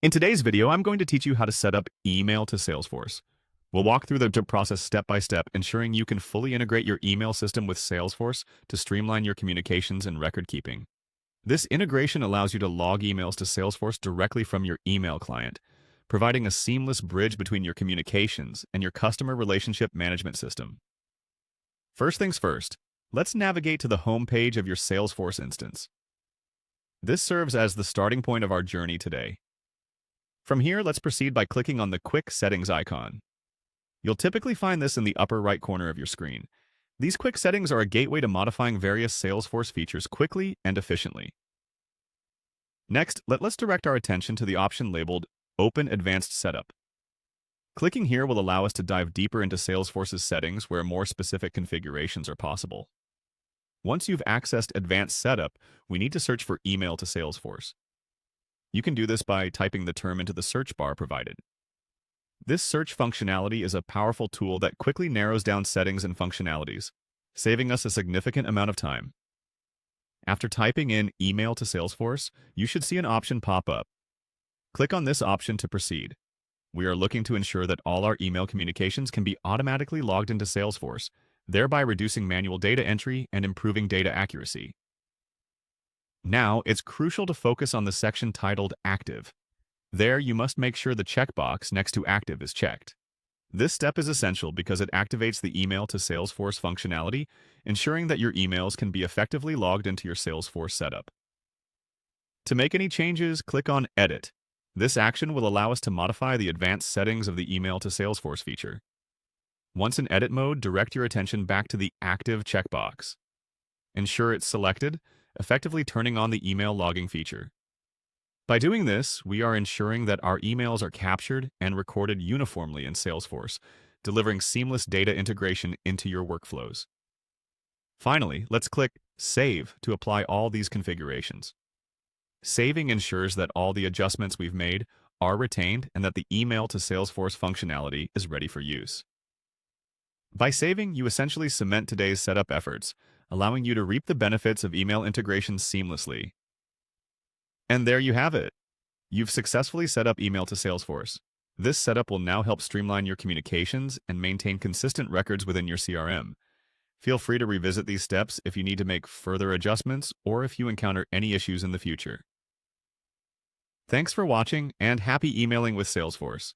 In today's video, I'm going to teach you how to set up email to Salesforce. We'll walk through the process step by step, ensuring you can fully integrate your email system with Salesforce to streamline your communications and record keeping. This integration allows you to log emails to Salesforce directly from your email client, providing a seamless bridge between your communications and your customer relationship management system. First things first, let's navigate to the home page of your Salesforce instance. This serves as the starting point of our journey today. From here, let's proceed by clicking on the Quick Settings icon. You'll typically find this in the upper right corner of your screen. These quick settings are a gateway to modifying various Salesforce features quickly and efficiently. Next, let's direct our attention to the option labeled Open Advanced Setup. Clicking here will allow us to dive deeper into Salesforce's settings where more specific configurations are possible. Once you've accessed Advanced Setup, we need to search for Email to Salesforce. You can do this by typing the term into the search bar provided. This search functionality is a powerful tool that quickly narrows down settings and functionalities, saving us a significant amount of time. After typing in Email to Salesforce, you should see an option pop up. Click on this option to proceed. We are looking to ensure that all our email communications can be automatically logged into Salesforce, thereby reducing manual data entry and improving data accuracy. Now, it's crucial to focus on the section titled Active. There, you must make sure the checkbox next to Active is checked. This step is essential because it activates the Email to Salesforce functionality, ensuring that your emails can be effectively logged into your Salesforce setup. To make any changes, click on Edit. This action will allow us to modify the advanced settings of the Email to Salesforce feature. Once in edit mode, direct your attention back to the Active checkbox. Ensure it's selected, effectively turning on the email logging feature. By doing this, we are ensuring that our emails are captured and recorded uniformly in Salesforce, delivering seamless data integration into your workflows. Finally, let's click Save to apply all these configurations. Saving ensures that all the adjustments we've made are retained and that the email to Salesforce functionality is ready for use. By saving, you essentially cement today's setup efforts, allowing you to reap the benefits of email integration seamlessly. And there you have it. You've successfully set up email to Salesforce. This setup will now help streamline your communications and maintain consistent records within your CRM. Feel free to revisit these steps if you need to make further adjustments or if you encounter any issues in the future. Thanks for watching and happy emailing with Salesforce.